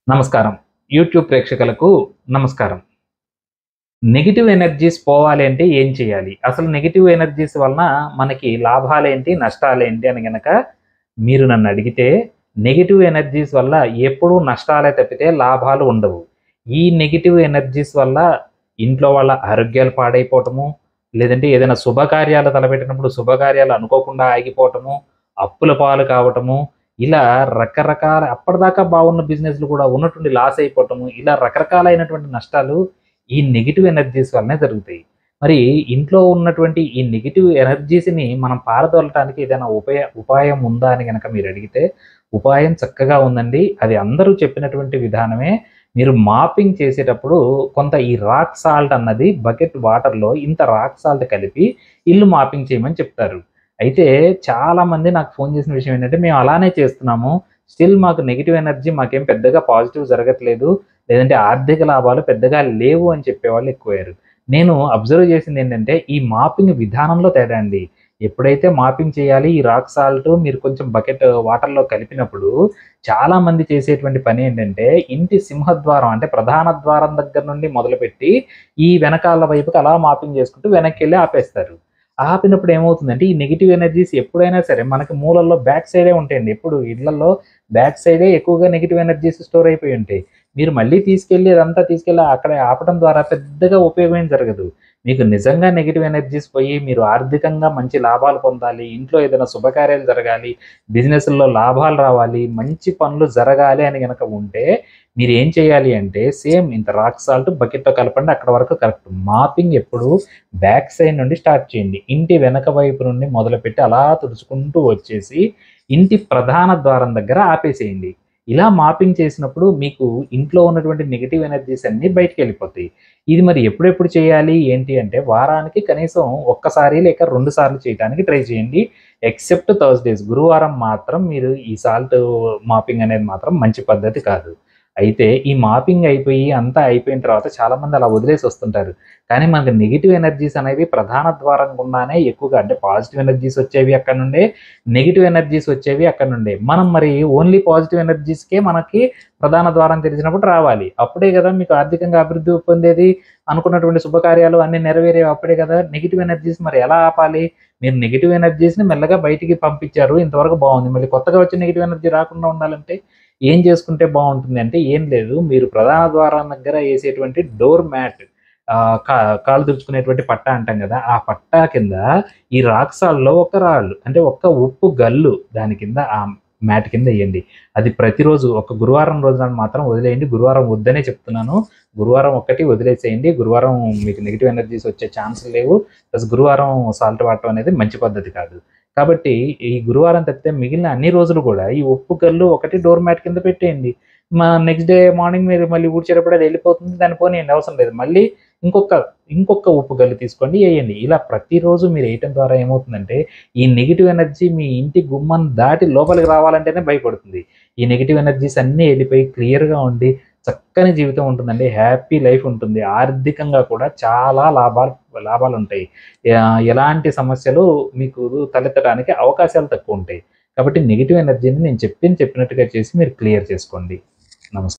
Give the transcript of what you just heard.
నమస్కారం. యూట్యూబ్ ప్రేక్షకులకు నమస్కారం. నెగెటివ్ ఎనర్జీస్ పోవాలి అంటే ఏం చేయాలి? అసలు నెగెటివ్ ఎనర్జీస్ వలన మనకి లాభాలేంటి? నష్టాలేంటి? అని గనక మీరు నన్ను అడిగితే, నెగెటివ్ ఎనర్జీస్ వల్ల ఎప్పుడూ నష్టాలే తప్పితే లాభాలు ఉండవు. ఈ నెగెటివ్ ఎనర్జీస్ వల్ల ఇంట్లో వాళ్ళ ఆరోగ్యాలు పాడైపోవటము, లేదంటే ఏదైనా శుభకార్యాలు తలపెట్టినప్పుడు శుభకార్యాలు అనుకోకుండా ఆగిపోవటము, అప్పుల పాలు కావటము, ఇలా రకరకాల అప్పటిదాకా బాగున్న బిజినెస్‌లు కూడా ఉన్నట్టుండి లాస్ అయిపోవటము, ఇలా రకరకాలైనటువంటి నష్టాలు ఈ నెగెటివ్ ఎనర్జీస్ వల్లనే జరుగుతాయి. మరి ఇంట్లో ఉన్నటువంటి ఈ నెగెటివ్ ఎనర్జీస్‌ని మనం పారదోలటానికి ఏదైనా ఉపాయం ఉందా అని గనక మీరడిగితే, ఉపాయం చక్కగా ఉందండి. అది అందరూ చెప్పినటువంటి విధానమే. మీరు మాపింగ్ చేసేటప్పుడు కొంత ఈ రాక్ సాల్ట్ అన్నది బకెట్ వాటర్‌లో ఇంత రాక్ సాల్ట్ కలిపి ఇల్లు మాపింగ్ చేయమని చెప్తారు. అయితే చాలామంది నాకు ఫోను చేసిన విషయం ఏంటంటే, "మేము అలానే చేస్తున్నాము. స్టిల్ మాకు నెగెటివ్ ఎనర్జీ మాకేం పెద్దగా పాజిటివ్ జరగట్లేదు. లేదంటే ఆర్థిక లాభాలు పెద్దగా లేవు" అని చెప్పేవాళ్ళు ఎక్కువయ్యారు. నేను అబ్జర్వ్ చేసిందేంటంటే, ఈ మాపింగ్ విధానంలో తేడా అండి. ఎప్పుడైతే మాపింగ్ చేయాలి, ఈ రాక్ సాల్ట్ మీరు కొంచెం బకెట్ వాటర్‌లో కలిపినప్పుడు, చాలామంది చేసేటువంటి పనేంటంటే, ఇంటి సింహద్వారం అంటే ప్రధాన ద్వారం దగ్గర నుండి మొదలుపెట్టి, ఈ వెనకాల వైపుకి అలా మాపింగ్ చేసుకుంటూ వెనక్కెళ్ళి ఆపేస్తారు. ఆపినప్పుడు ఏమవుతుందంటే, ఈ నెగెటివ్ ఎనర్జీస్ ఎప్పుడైనా సరే మనకి మూలల్లో బ్యాక్ సైడే ఉంటాయండి. ఎప్పుడు ఇళ్లల్లో బ్యాక్ సైడే ఎక్కువగా నెగెటివ్ ఎనర్జీస్ స్టోర్ అయిపోయి ఉంటాయి. మీరు మళ్ళీ తీసుకెళ్ళి అదంతా తీసుకెళ్ళి అక్కడ ఆపడం ద్వారా పెద్దగా ఉపయోగం ఏం జరగదు. మీకు నిజంగా నెగెటివ్ ఎనర్జీస్ పోయి మీరు ఆర్థికంగా మంచి లాభాలు పొందాలి, ఇంట్లో ఏదైనా శుభకార్యాలు జరగాలి, బిజినెస్‌ల్లో లాభాలు రావాలి, మంచి పనులు జరగాలి అని గనక ఉంటే మీరేం చేయాలి అంటే సేమ్ ఇంత రాక్ సాల్ట్ బకెట్‌లో కలపండి. అక్కడి వరకు కరెక్ట్. మాపింగ్ ఎప్పుడు బ్యాక్ సైడ్ నుండి స్టార్ట్ చేయండి. ఇంటి వెనక వైపు నుండి మొదలుపెట్టి అలా తుడుచుకుంటూ వచ్చేసి ఇంటి ప్రధాన ద్వారం దగ్గర ఆపేసేయండి. ఇలా మాపింగ్ చేసినప్పుడు మీకు ఇంట్లో ఉన్నటువంటి నెగెటివ్ ఎనర్జీస్ అన్నీ బయటికెళ్ళిపోతాయి. ఇది మరి ఎప్పుడెప్పుడు చేయాలి ఏంటి అంటే వారానికి కనీసం ఒక్కసారి లేక 2 సార్లు చేయటానికి ట్రై చేయండి. ఎక్సెప్ట్ థర్స్‌డేస్ గురువారం మాత్రం మీరు ఈ సాల్ట్ మాపింగ్ అనేది మాత్రం మంచి పద్ధతి కాదు. అయితే ఈ మాపింగ్ అయిపోయి అంతా అయిపోయిన తర్వాత చాలామంది అలా వదిలేసి వస్తుంటారు. కానీ మనకు నెగెటివ్ ఎనర్జీస్ అనేవి ప్రధాన ద్వారం గుండానే ఎక్కువగా అంటే పాజిటివ్ ఎనర్జీస్ వచ్చేవి అక్కడి నుండే, నెగెటివ్ ఎనర్జీస్ వచ్చేవి అక్కడి నుండే. మనం మరి ఓన్లీ పాజిటివ్ ఎనర్జీస్‌కే మనకి ప్రధాన ద్వారం తెరిచినప్పుడు రావాలి. అప్పుడే గదా మీకు ఆర్థికంగా అభివృద్ధి పొందేది, అనుకున్నటువంటి శుభకార్యాలు అన్నీ నెరవేరేవి అప్పుడే గదా! నెగెటివ్ ఎనర్జీస్ మరి ఎలా ఆపాలి? మీరు నెగెటివ్ ఎనర్జీస్‌ని మెల్లగా బయటికి పంపించారు. ఇంతవరకు బావుంది. మళ్ళీ కొత్తగా వచ్చే నెగెటివ్ ఎనర్జీ రాకుండా ఉండాలంటే ఏం చేసుకుంటే బావుంటుంది అంటే ఏం లేదు. మీరు ప్రధాన ద్వారం దగ్గర ఏసేటువంటి డోర్ మ్యాట్ ఆహ్, కా కాళ్ళు తుడుచుకునేటువంటి పట్టా అంటాం గదా! ఆ పట్టా కింద ఈ రాక్ సాల్ట్‌లో ఒక రాళ్ళు అంటే ఒక్క ఉప్పు గల్లు దాని కింద మ్యాట్ కింద ఎయండి. అది ప్రతిరోజు ఒక గురువారం రోజున మాత్రం వదిలేయండి. గురువారం వద్దనే చెప్తున్నాను. గురువారం ఒక్కటి వదిలేసేయండి. గురువారం మీకు నెగెటివ్ ఎనర్జీస్ వచ్చే ఛాన్సులు లేవు. ప్లస్ గురువారం సాల్ట్ వాడటం అనేది మంచి పద్ధతి కాదు. కాబట్టి ఈ గురువారం తప్పితే మిగిలిన అన్ని రోజులు గూడా ఈ ఉప్పు కల్లు ఒకటి డోర్ మ్యాట్ కింద పెట్టేయండి. నెక్స్ట్ డే మార్నింగ్ మీరు మళ్ళీ ఊడ్చేటప్పుడు అది ఎళ్ళిపోతుంది. దాన్ని పోనీయండి అవసరం లేదు. మళ్ళీ ఇంకొక ఇంకొక ఉప్పు గల్లు తీసుకోండి ఎయండి. ఇలా ప్రతిరోజు మీరు ఎయటం ద్వారా ఏమవుతుందంటే, ఈ నెగెటివ్ ఎనర్జీ మీ ఇంటి గుమ్మం దాటి లోపలికి రావాలంటేనే భయపడుతుంది. ఈ నెగెటివ్ ఎనర్జీస్ అన్నీ ఎళ్ళిపోయి క్లియర్‌గా ఉండి చక్కని జీవితం ఉంటుందండి. హ్యాపీ లైఫ్ ఉంటుంది. ఆర్థికంగా కూడా చాలా లాభాలుంటాయి. ఎలాంటి సమస్యలు మీకు తలెత్తడానికి అవకాశాలు తక్కువుంటాయి. కాబట్టి నెగెటివ్ ఎనర్జీని నేను చెప్పినట్టుగా చేసి మీరు క్లియర్ చేసుకోండి. నమస్కారం.